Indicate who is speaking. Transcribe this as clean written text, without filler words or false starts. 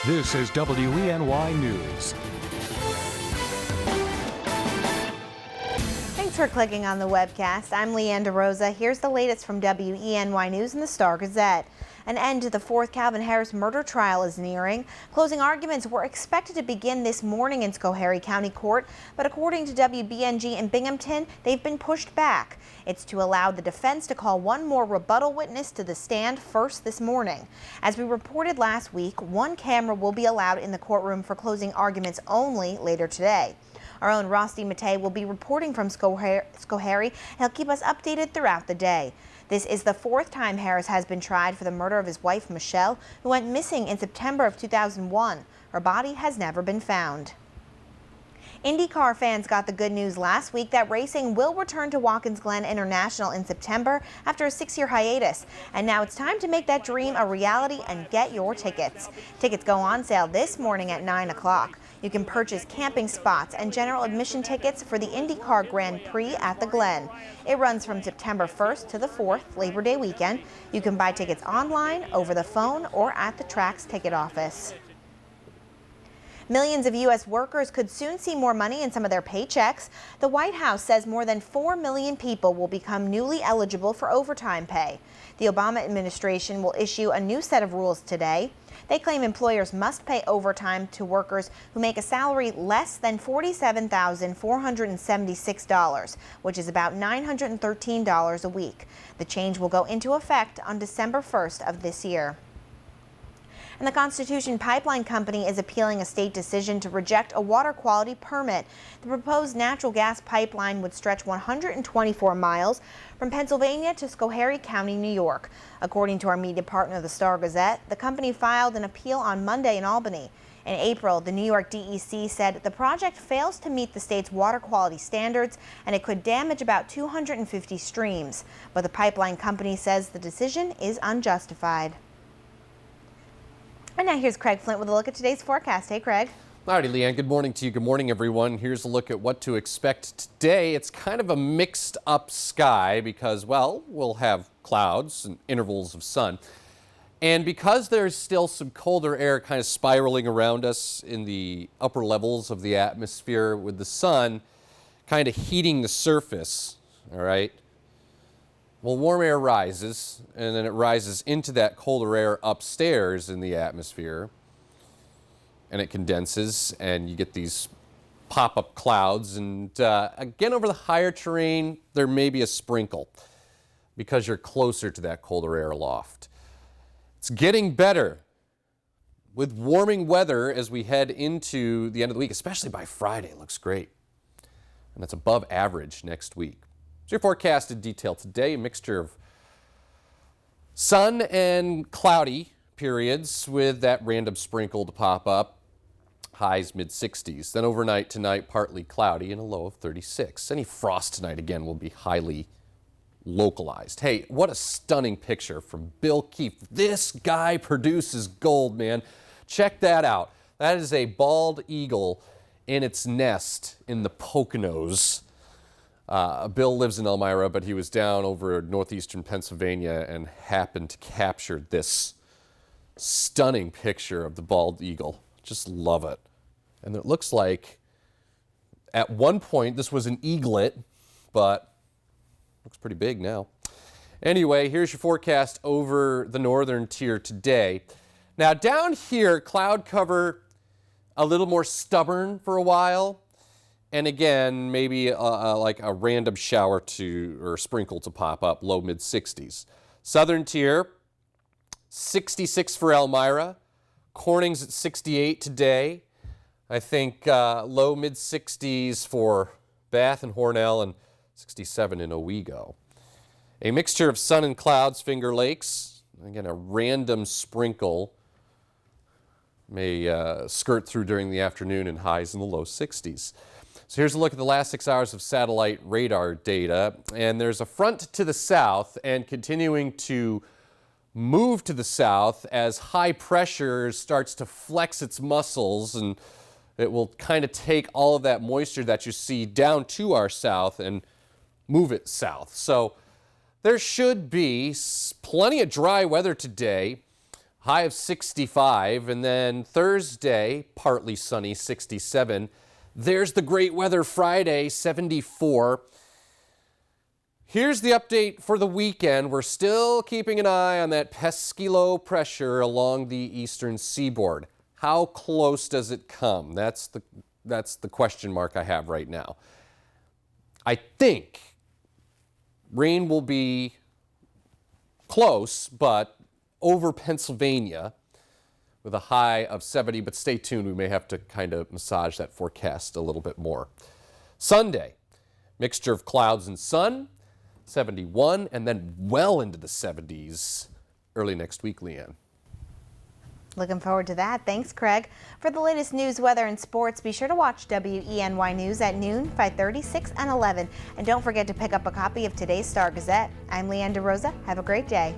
Speaker 1: This is WENY News.
Speaker 2: Thanks for clicking on the webcast. I'm Leanne DeRosa. Here's the latest from WENY News and the Star-Gazette. An end to the fourth Calvin Harris murder trial is nearing. Closing arguments were expected to begin this morning in Schoharie County Court, but according to WBNG in Binghamton, they've been pushed back. It's to allow the defense to call one more rebuttal witness to the stand first this morning. As we reported last week, one camera will be allowed in the courtroom for closing arguments only later today. Our own Rusty Matei will be reporting from Schoharie. He'll keep us updated throughout the day. This is the fourth time Harris has been tried for the murder of his wife, Michelle, who went missing in September of 2001. Her body has never been found. IndyCar fans got the good news last week that racing will return to Watkins Glen International in September after a 6-year hiatus. And now it's time to make that dream a reality and get your tickets. Tickets go on sale this morning at 9 o'clock. You can purchase camping spots and general admission tickets for the IndyCar Grand Prix at the Glen. It runs from September 1st to the 4th, Labor Day weekend. You can buy tickets online, over the phone, or at the track's ticket office. Millions of U.S. workers could soon see more money in some of their paychecks. The White House says more than 4 million people will become newly eligible for overtime pay. The Obama administration will issue a new set of rules today. They claim employers must pay overtime to workers who make a salary less than $47,476, which is about $913 a week. The change will go into effect on December 1st of this year. And the Constitution Pipeline Company is appealing a state decision to reject a water quality permit. The proposed natural gas pipeline would stretch 124 miles from Pennsylvania to Schoharie County, New York. According to our media partner, the Star-Gazette, the company filed an appeal on Monday in Albany. In April, the New York DEC said the project fails to meet the state's water quality standards and it could damage about 250 streams. But the pipeline company says the decision is unjustified. And now here's Craig Flint with a look at today's forecast. Hey, Craig.
Speaker 3: Alrighty, Leanne. Good morning to you. Good morning, everyone. Here's a look at what to expect today. It's kind of a mixed up sky because, well, we'll have clouds and intervals of sun. And because there's still some colder air kind of spiraling around us in the upper levels of the atmosphere with the sun kind of heating the surface, all right? Well, warm air rises, and then it rises into that colder air upstairs in the atmosphere, and it condenses, and you get these pop-up clouds. And again, over the higher terrain, there may be a sprinkle because you're closer to that colder air aloft. It's getting better with warming weather as we head into the end of the week, especially by Friday. It looks great, and that's above average next week. So your forecast in detail today, a mixture of sun and cloudy periods with that random sprinkle to pop up, highs mid-60s. Then overnight tonight, partly cloudy and a low of 36. Any frost tonight, again, will be highly localized. Hey, what a stunning picture from Bill Keefe. This guy produces gold, man. Check that out. That is a bald eagle in its nest in the Poconos. Bill lives in Elmira, but he was down over northeastern Pennsylvania and happened to capture this stunning picture of the bald eagle. Just love it. And it looks like at one point this was an eaglet, but looks pretty big now. Anyway, here's your forecast over the northern tier today. Now down here, cloud cover a little more stubborn for a while. And again, maybe like a random shower or sprinkle to pop up, low mid-60s. Southern tier, 66 for Elmira. Corning's at 68 today. I think low mid-60s for Bath and Hornell and 67 in Owego. A mixture of sun and clouds, Finger Lakes. Again, a random sprinkle may skirt through during the afternoon and highs in the low 60s. So here's a look at the last 6 hours of satellite radar data, and there's a front to the south and continuing to move to the south as high pressure starts to flex its muscles, and it will kind of take all of that moisture that you see down to our south and move it south. So there should be plenty of dry weather today. high of 65. And then Thursday, partly sunny, 67. There's the great weather Friday, 74. Here's the update for the weekend. We're still keeping an eye on that pesky low pressure along the eastern seaboard. How close does it come? That's the question mark I have right now. I think rain will be close, but over Pennsylvania with a high of 70. But stay tuned. We may have to kind of massage that forecast a little bit more. Sunday, mixture of clouds and sun. 71, and then well into the 70s early next week, Leanne.
Speaker 2: Looking forward to that. Thanks, Craig. For the latest news, weather, and sports, be sure to watch WENY News at noon, 5:30, 6, and 11. And don't forget to pick up a copy of today's Star Gazette. I'm Leanne DeRosa. Have a great day.